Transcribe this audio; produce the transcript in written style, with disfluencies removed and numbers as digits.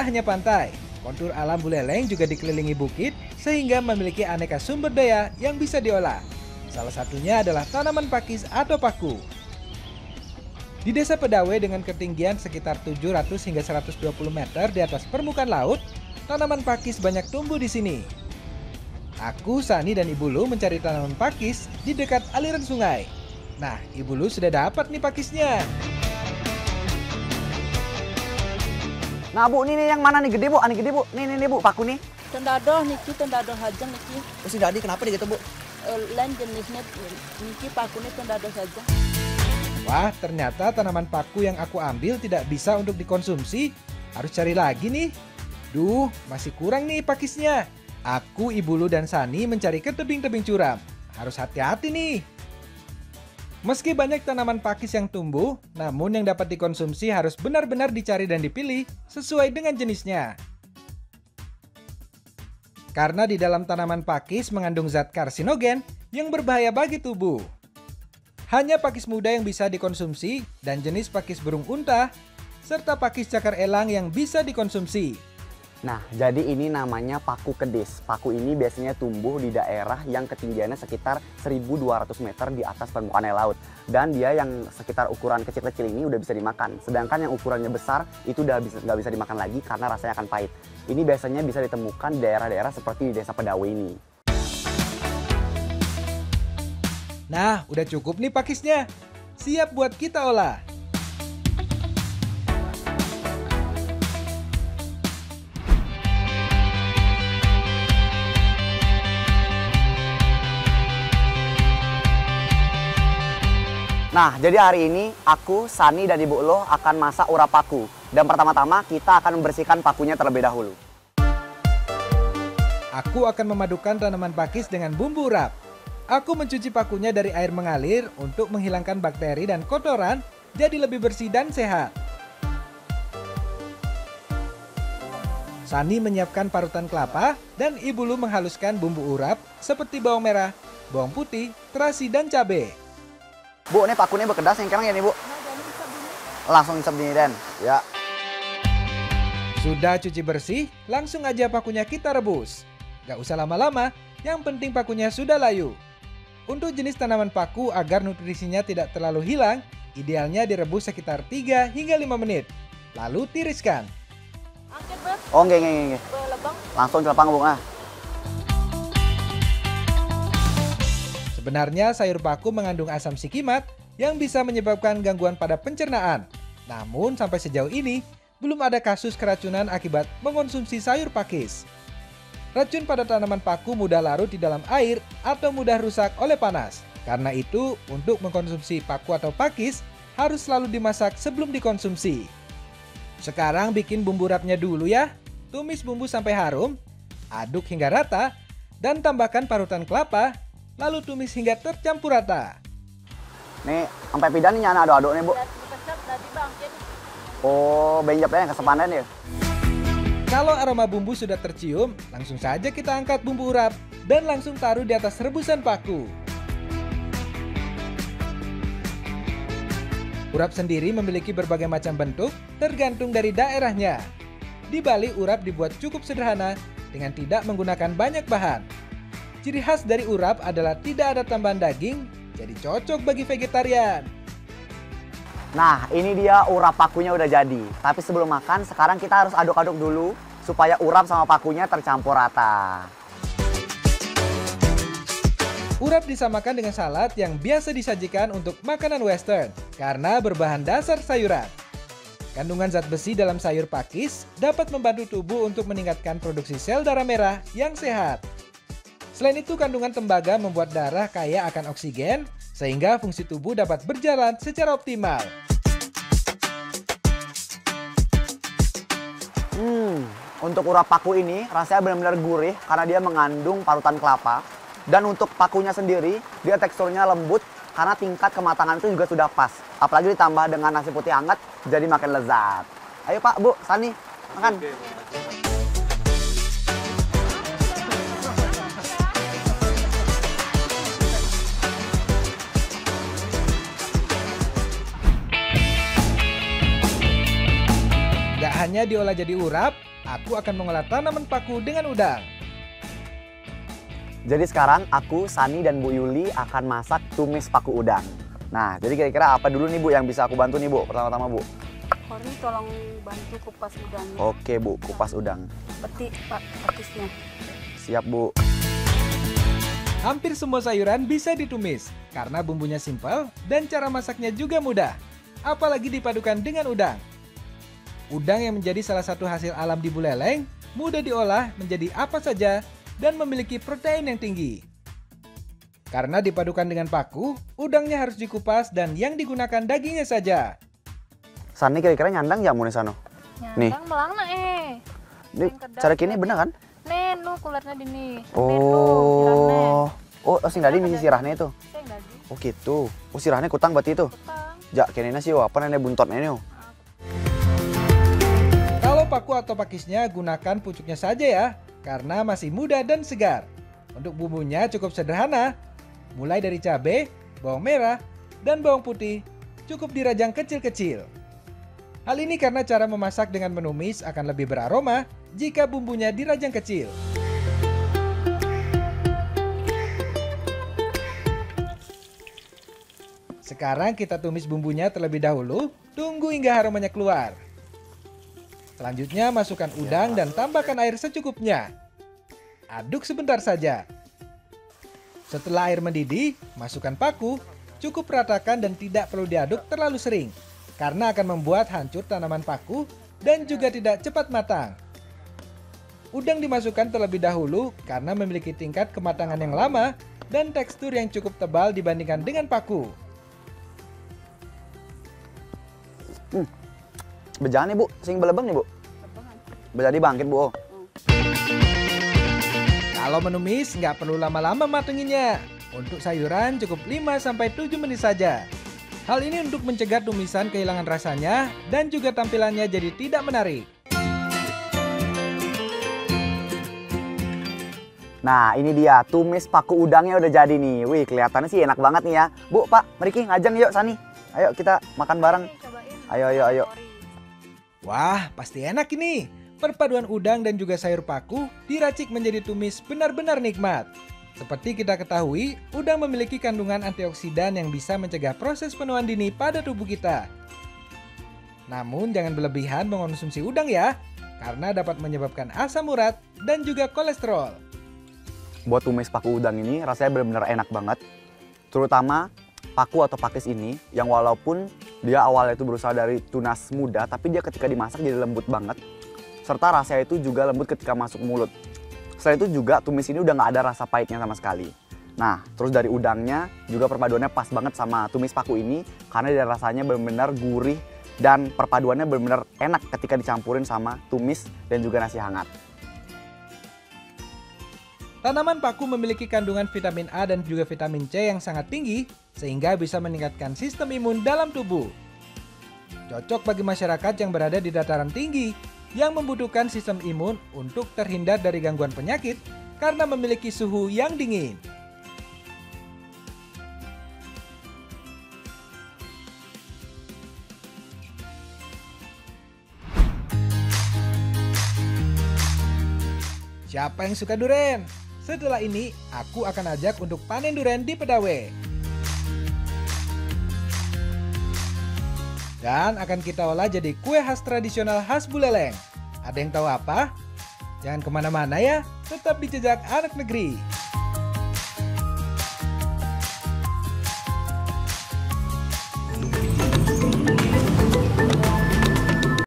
hanya pantai, kontur alam Buleleng juga dikelilingi bukit sehingga memiliki aneka sumber daya yang bisa diolah. Salah satunya adalah tanaman pakis atau paku. Di Desa Pedawe dengan ketinggian sekitar 700 hingga 120 meter di atas permukaan laut, tanaman pakis banyak tumbuh di sini. Aku, Sani, dan Ibu Lu mencari tanaman pakis di dekat aliran sungai. Nah, Ibu Lu sudah dapat nih pakisnya. Nah Bu, ini yang mana nih gede Bu? Ini gede Bu. Nih Bu, paku nih. Tendado niki, tendado saja niki. Terus si Dadi kenapa dia gitu Bu? Lain jenisnya niki pakunya tendado saja. Wah, ternyata tanaman paku yang aku ambil tidak bisa untuk dikonsumsi. Harus cari lagi nih. Duh, masih kurang nih pakisnya. Aku, Ibu Lu, dan Sani mencari ke tebing-tebing curam. Harus hati-hati nih. Meski banyak tanaman pakis yang tumbuh, namun yang dapat dikonsumsi harus benar-benar dicari dan dipilih sesuai dengan jenisnya. Karena di dalam tanaman pakis mengandung zat karsinogen yang berbahaya bagi tubuh. Hanya pakis muda yang bisa dikonsumsi dan jenis pakis burung unta, serta pakis cakar elang yang bisa dikonsumsi. Nah, jadi ini namanya paku kedis. Paku ini biasanya tumbuh di daerah yang ketinggiannya sekitar 1.200 meter di atas permukaan air laut. Dan dia yang sekitar ukuran kecil-kecil ini udah bisa dimakan. Sedangkan yang ukurannya besar itu udah nggak bisa dimakan lagi karena rasanya akan pahit. Ini biasanya bisa ditemukan di daerah-daerah seperti di Desa Pedawe ini. Nah, udah cukup nih pakisnya. Siap buat kita olah. Nah, jadi hari ini aku, Sani, dan Ibu Lo akan masak urap paku. Dan pertama-tama kita akan membersihkan pakunya terlebih dahulu. Aku akan memadukan tanaman pakis dengan bumbu urap. Aku mencuci pakunya dari air mengalir untuk menghilangkan bakteri dan kotoran jadi lebih bersih dan sehat. Sani menyiapkan parutan kelapa dan Ibu Lu menghaluskan bumbu urap seperti bawang merah, bawang putih, terasi, dan cabai. Bu, ini pakunya bekedas yang sekarang ya nih Bu? Langsung isep gini Den, ya. Sudah cuci bersih, langsung aja pakunya kita rebus. Gak usah lama-lama, yang penting pakunya sudah layu. Untuk jenis tanaman paku agar nutrisinya tidak terlalu hilang, idealnya direbus sekitar 3 hingga 5 menit. Lalu tiriskan. Oh, nggak. Langsung celepang Bu. Sebenarnya sayur paku mengandung asam sikimat yang bisa menyebabkan gangguan pada pencernaan. Namun sampai sejauh ini, belum ada kasus keracunan akibat mengonsumsi sayur pakis. Racun pada tanaman paku mudah larut di dalam air atau mudah rusak oleh panas. Karena itu, untuk mengkonsumsi paku atau pakis, harus selalu dimasak sebelum dikonsumsi. Sekarang bikin bumbu rapnya dulu ya. Tumis bumbu sampai harum, aduk hingga rata, dan tambahkan parutan kelapa, lalu tumis hingga tercampur rata. Nih, sampai pidan nih nyana aduk-aduk nih Bu. Oh, benjapnya yang kesepanan ya. Kalau aroma bumbu sudah tercium, langsung saja kita angkat bumbu urap dan langsung taruh di atas rebusan paku. Urap sendiri memiliki berbagai macam bentuk tergantung dari daerahnya. Di Bali, urap dibuat cukup sederhana dengan tidak menggunakan banyak bahan. Ciri khas dari urap adalah tidak ada tambahan daging, jadi cocok bagi vegetarian. Nah, ini dia urap pakunya udah jadi. Tapi sebelum makan, sekarang kita harus aduk-aduk dulu supaya urap sama pakunya tercampur rata. Urap disamakan dengan salad yang biasa disajikan untuk makanan western karena berbahan dasar sayuran. Kandungan zat besi dalam sayur pakis dapat membantu tubuh untuk meningkatkan produksi sel darah merah yang sehat. Selain itu, kandungan tembaga membuat darah kaya akan oksigen, sehingga fungsi tubuh dapat berjalan secara optimal. Untuk urap paku ini rasanya benar-benar gurih karena dia mengandung parutan kelapa. Dan untuk pakunya sendiri, dia teksturnya lembut karena tingkat kematangan itu juga sudah pas. Apalagi ditambah dengan nasi putih hangat, jadi makin lezat. Ayo Pak, Bu, Sani, makan. Gak hanya diolah jadi urap, aku akan mengolah tanaman paku dengan udang. Jadi sekarang aku, Sani, dan Bu Yuli akan masak tumis paku udang. Nah, jadi kira-kira apa dulu nih Bu yang bisa aku bantu nih Bu, pertama-tama Bu? Kori tolong bantu kupas udangnya. Oke Bu, kupas udang. Peti Pak pakisnya. Siap Bu. Hampir semua sayuran bisa ditumis karena bumbunya simpel dan cara masaknya juga mudah. Apalagi dipadukan dengan udang. Udang yang menjadi salah satu hasil alam di Buleleng mudah diolah menjadi apa saja dan memiliki protein yang tinggi. Karena dipadukan dengan paku, udangnya harus dikupas dan yang digunakan dagingnya saja. Sani kira-kira nyandang ya muni sano? Nih. Nyandang melangna Ini cara kini bener kan? Nen lu kulernya dini. Nen lu sirahnya. Oh, sing tadi misi sirahnya itu. Sing dadi. Oh gitu. Oh sirahnya kutang berarti itu. Kutang. Ja, kene sih apa nenek buntotnya ini. Kalau paku atau pakisnya gunakan pucuknya saja ya, karena masih muda dan segar. Untuk bumbunya cukup sederhana, mulai dari cabai, bawang merah, dan bawang putih, cukup dirajang kecil-kecil. Hal ini karena cara memasak dengan menumis akan lebih beraroma jika bumbunya dirajang kecil. Sekarang kita tumis bumbunya terlebih dahulu, tunggu hingga aromanya keluar. Selanjutnya masukkan udang dan tambahkan air secukupnya. Aduk sebentar saja. Setelah air mendidih, masukkan paku, cukup ratakan dan tidak perlu diaduk terlalu sering, karena akan membuat hancur tanaman paku dan juga tidak cepat matang. Udang dimasukkan terlebih dahulu karena memiliki tingkat kematangan yang lama dan tekstur yang cukup tebal dibandingkan dengan paku. Bejane Bu, sing belebeng nih Bu. Jadi bangkit Bu. Kalau menumis nggak perlu lama-lama matenginnya. Untuk sayuran cukup 5-7 menit saja. Hal ini untuk mencegah tumisan kehilangan rasanya dan juga tampilannya jadi tidak menarik. Nah ini dia, tumis paku udangnya udah jadi nih. Wih kelihatannya sih enak banget nih ya. Bu, Pak, mari ngajang yuk Sani. Ayo kita makan bareng. Ayo. Wah, pasti enak ini. Perpaduan udang dan juga sayur paku diracik menjadi tumis benar-benar nikmat. Seperti kita ketahui, udang memiliki kandungan antioksidan yang bisa mencegah proses penuaan dini pada tubuh kita. Namun jangan berlebihan mengonsumsi udang ya, karena dapat menyebabkan asam urat dan juga kolesterol. Buat tumis paku udang ini rasanya benar-benar enak banget. Terutama paku atau pakis ini yang walaupun dia awalnya itu berusaha dari tunas muda, tapi dia ketika dimasak jadi lembut banget. Serta rasanya itu juga lembut ketika masuk mulut. Selain itu juga tumis ini udah nggak ada rasa pahitnya sama sekali. Nah, terus dari udangnya juga perpaduannya pas banget sama tumis paku ini karena dia rasanya benar-benar gurih dan perpaduannya benar-benar enak ketika dicampurin sama tumis dan juga nasi hangat. Tanaman paku memiliki kandungan vitamin A dan juga vitamin C yang sangat tinggi sehingga bisa meningkatkan sistem imun dalam tubuh. Cocok bagi masyarakat yang berada di dataran tinggi yang membutuhkan sistem imun untuk terhindar dari gangguan penyakit karena memiliki suhu yang dingin. Siapa yang suka durian? Setelah ini, aku akan ajak untuk panen durian di Pedawe. Dan akan kita olah jadi kue khas tradisional khas Buleleng. Ada yang tahu apa? Jangan kemana-mana ya, tetap di Jejak Anak Negeri.